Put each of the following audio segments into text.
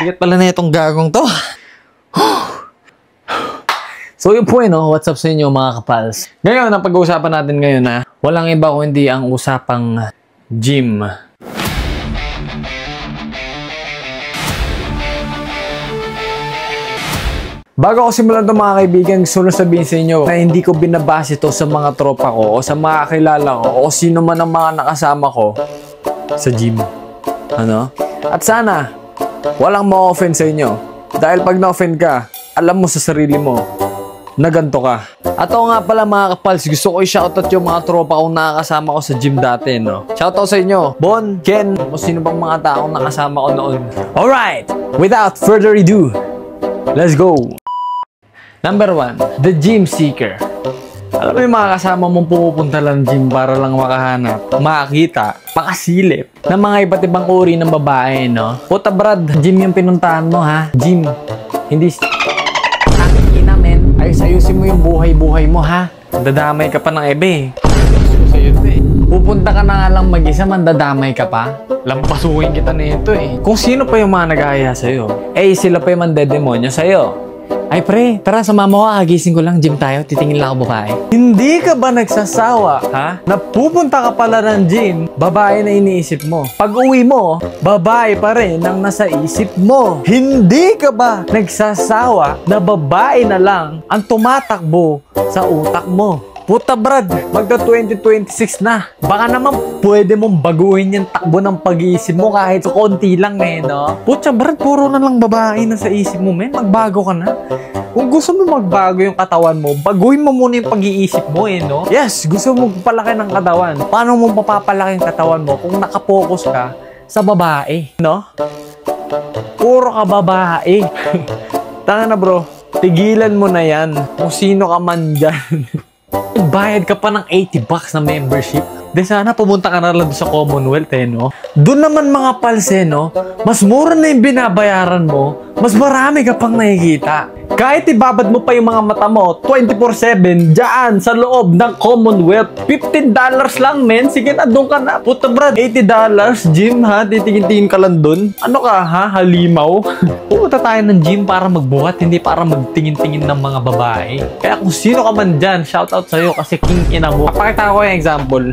Bigat pala na itong gagong to. So yun po no, what's up sa inyo mga kapals? Ngayon, ang pag-uusapan natin ngayon na walang iba kundi ang usapang gym. Bago ako simulan ito mga kaibigan, gusto ko sabihin sa inyo na hindi ko binabase ito sa mga tropa ko o sa mga kakilala ko o sino man ang mga nakasama ko sa gym. Ano? At sana, walang ma-offend sa inyo. Dahil pag na-offend ka, alam mo sa sarili mo na ganito ka. At ako nga pala mga kapals, gusto ko i-shoutout yung mga tropa kong nakakasama ko sa gym dati, no? Shoutout sa inyo, Bon, Ken, o sino bang mga taong nakasama ko noon. Alright! Without further ado, let's go! Number 1, the gym seeker. Alam mo yung mga kasama mong pumupunta lang gym para lang makahanap, makakita, makasilip ng mga iba't ibang uri ng babae, no? Puta brad, gym yung pinuntahan mo ha? Gym. Hindi... Ina men, ayos-ayusin mo yung buhay-buhay mo ha? Dadamay ka pa ng ebe. Pupunta ka na nga lang mag-isa, mandadamay ka pa. Lampasuhin kita na ito eh. Kung sino pa yung mga nag-aaya sa'yo, eh sila pa yung mandedemonyo sa'yo. Ay pre, tara sumama ko, hagising ko lang, gym tayo, titingin lang ako babae. Hindi ka ba nagsasawa, ha? Napupunta ka pala ng gym, babae na iniisip mo. Pag uwi mo, babae pa rin ang nasa isip mo. Hindi ka ba nagsasawa na babae na lang ang tumatakbo sa utak mo? Puta brad, magda 2026 na. Baka naman pwede mong baguhin yung takbo ng pag-iisip mo kahit konti lang eh, no? Puta brad, puro na lang babae na sa isip mo, men. Magbago ka na. Kung gusto mo magbago yung katawan mo, baguhin mo muna yung pag-iisip mo eh, no? Yes, gusto mo palaki ng katawan. Paano mo mapapalaki yung katawan mo kung nakapokus ka sa babae, no? Puro ka babae. Tanga na bro, tigilan mo na yan. Kung sino ka man dyan. Bayad ka pa ng 80 bucks na membership. De sana pumunta ka na lang sa Commonwealth eh, no? Doon naman mga pals eh, no? Mas mura na yung binabayaran mo, mas marami ka pang nakikita. Kahit ibabad mo pa yung mga mata mo 24/7 dyan sa loob ng Commonwealth. $15 lang, men. Sige na, doon ka na. Puta brad, $80 gym ha? Titingin-tingin ka lang doon. Ano ka ha? Halimaw? Pumunta tayo ng gym para magbuhat, hindi para magtingin-tingin ng mga babae. Kaya kung sino ka man dyan, shoutout sa'yo kasi king ina mo. Papakita ko yung example.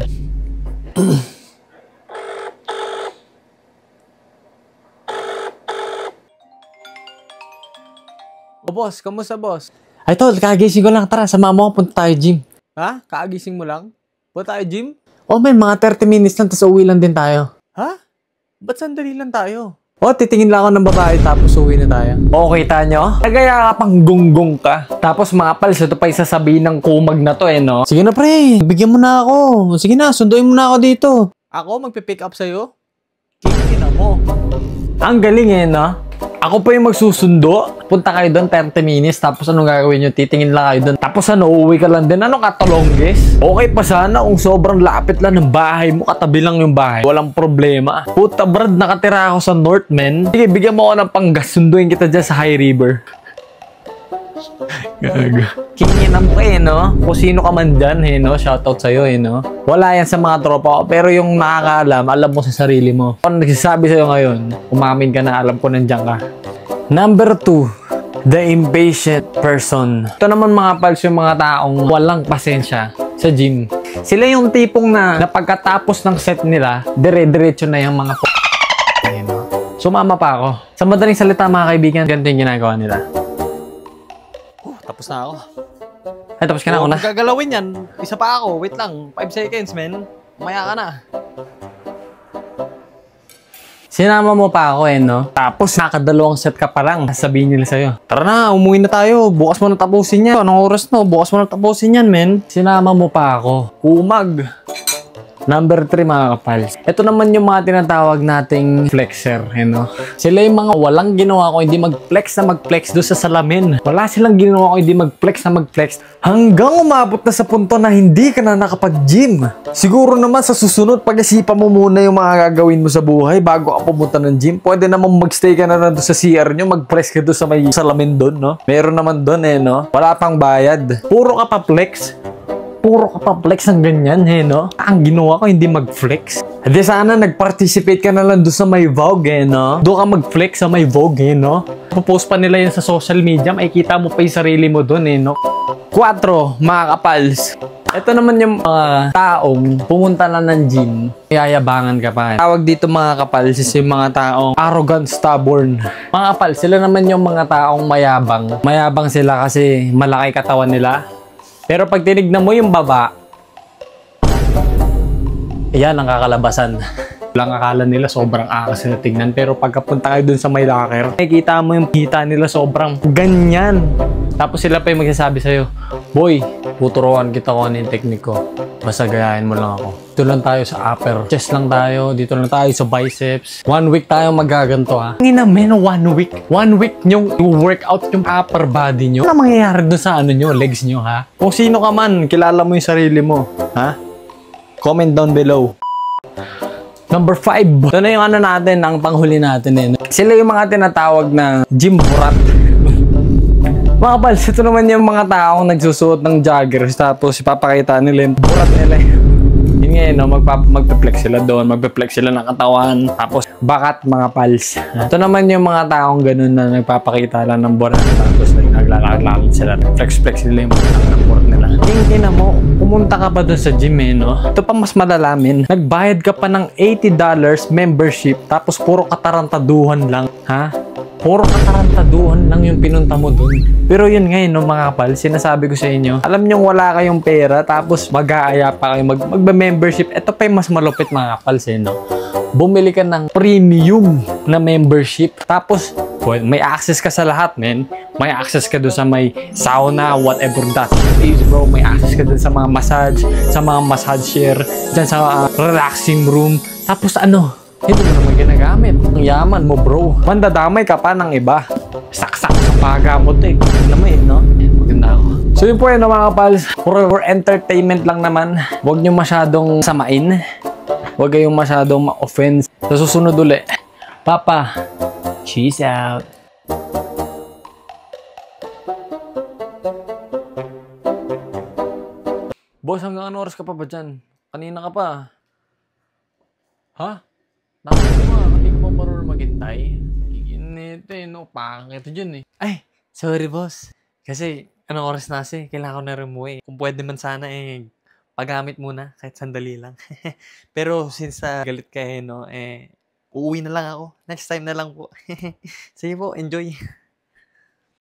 O boss, kamusta boss? Ay tol, kagising ko lang. Tara, sama mo, punta tayo gym. Ha? Kagising mo lang? Punta tayo gym? Oh man, mga 30 minutes lang, tapos uwi lang din tayo. Ha? Ba't sandali lang tayo? Oh, titingin lang ako ng babae, tapos uwi na tayo. Okay, tanyo? Nagaya ka pang gunggong ka. Tapos mga pals, ito pa isasabihin ng kumag na to eh, no? Sige na pre, bigyan mo na ako. Sige na, sunduin mo na ako dito. Ako, magpipick up sa'yo? Kikina mo. Ang galing eh, no? Ako pa yung magsusundo. Punta kayo doon 30 minutes. Tapos anong gagawin nyo? Titingin lang kayo doon. Tapos ano, uuwi ka lang din. Ano katulongges? Okay pa sana kung sobrang lapit lang ng bahay mo. Katabi lang yung bahay. Walang problema. Puta brad, nakatira ako sa North, men. Sige, bigyan mo ako ng panggas. Sunduin kita dyan sa High River. Gaga. Kinginam ko eh, no? Kung sino ka man dyan, eh, no? Shoutout sa'yo, eh, no? Wala yan sa mga tropa ko. Pero yung nakakaalam, alam mo sa sarili mo. Kung nagsasabi sa'yo ngayon, umamin ka na, alam ko nandiyan ka. Number 2, the impatient person. Ito naman mga pals, yung mga taong walang pasensya sa gym. Sila yung tipong na pagkatapos ng set nila, dire-diretso na yung mga eh, no? Sumama pa ako. Sa madaling salita mga kaibigan, ganito yung ginagawa nila. Tapos na ako. Ay, tapos ka na ako na. Gagalawin yan. Isa pa ako. Wait lang. 5 seconds, men. Maya ka na. Sinama mo pa ako eh, no? Tapos nakadalawang set ka pa lang. Sabihin nila sa'yo, tara na, umuwi na tayo. Bukas mo na tapusin yan. Anong oras no? Bukas mo na tapusin yan, men. Sinama mo pa ako. Kumag. Number 3 mga kapals. Ito naman yung mga tinatawag nating flexer, you know? Sila yung mga walang ginawa ko hindi mag-flex na mag-flex doon sa salamin. Wala silang ginawa ko hindi mag-flex na mag-flex. Hanggang umabot na sa punto na hindi ka na nakapag-gym. Siguro naman sa susunod, pag-isipan mo muna yung mga gagawin mo sa buhay bago ka pumunta ng gym. Pwede naman mag-stay ka na doon sa CR nyo, mag-flex ka doon sa may salamin doon, no? Meron naman doon eh, no? Wala pang bayad. Puro ka pa flex. puro ka pa flex ng ganyan, no? Ang ginawa ko, hindi mag-flex. Di sana nag-participate ka na lang doon sa may Vogue, no? Doon ka mag-flex sa may Vogue, no? Popost pa nila yun sa social media, makikita mo pa yung sarili mo doon, no? 4, mga kapals. Ito naman yung mga taong pumunta lang ng gym, yayabangan ka pa. Tawag dito mga kapals is yung mga taong arrogant, stubborn. Mga kapals, sila naman yung mga taong mayabang. Mayabang sila kasi malaki katawan nila. Pero pag tinignan mo yung baba, yan ang kakalabasan. Walang akala nila sobrang akas na tignan. Pero pagkapunta kayo dun sa may locker, makikita mo yung kita nila sobrang ganyan. Tapos sila pa yung magsasabi sa'yo, boy, tuturuan kita kung ano yung technique ko. Basta gayahin mo lang ako. Dito lang tayo sa upper chest lang tayo. Dito lang tayo sa biceps. 1 week tayo magaganto ha. Ang ina men, 1 week. 1 week nyong workout yung upper body nyo. Ano mangyayari dun sa ano nyo, legs nyo ha? Kung sino ka man, kilala mo yung sarili mo. Ha? Comment down below. Number 5. Ito na yung ano natin, ang panghuli natin Sila yung mga tinatawag na gym burat. Mga pals, ito naman yung mga taong nagsusuot ng joggers tapos ipapakita nila yung burat nila. Yun nga no, magpe-flex sila doon, magpe-flex sila ng katawan, tapos bakat mga pals. Ito naman yung mga taong ganun na nagpapakita lang ng burat tapos naglalakad-lakad sila, flex nila yung burat nila. Tingnan mo, pumunta ka pa doon sa gym no? Ito pa mas madalamin, nagbayad ka pa ng $80 membership tapos puro katarantaduhan lang, ha? Puro katarantaduhan lang yung pinunta mo dun. Pero yun ngayon, no, mga kapal, sinasabi ko sa inyo, alam nyo wala kayong pera, tapos mag-aaya pa kayo, magba-membership. Ito pa yung mas malupit mga kapal, no? Bumili ka ng premium na membership, tapos may access ka sa lahat, men. May access ka dun sa may sauna, whatever that is, bro. May access ka dun sa mga massage, sa mga massager, dyan sa relaxing room. Tapos ano? Hindi mo naman ginagamit. Ang yaman mo, bro. Mandadamay ka pa ng iba. Saksak sa pagamot naman no? Maganda ako. So yun po yun mga kapals. For entertainment lang naman. Huwag nyo masyadong samain. Huwag kayong masyadong ma-offense. Sa susunod ulit. Papa, cheese out. Boss, hanggang ano oras ka pa ba dyan? Kanina ka pa. Ha? Hindi ko pa marunong maghintay. Ito no, pangit dyan Ay, sorry boss. Kasi, anong oras na kailangan ko na rumuwi. Kung pwede man sana pagamit muna, kahit sandali lang. Pero, since galit ka uuwi na lang ako. Next time na lang po. Sige po, enjoy.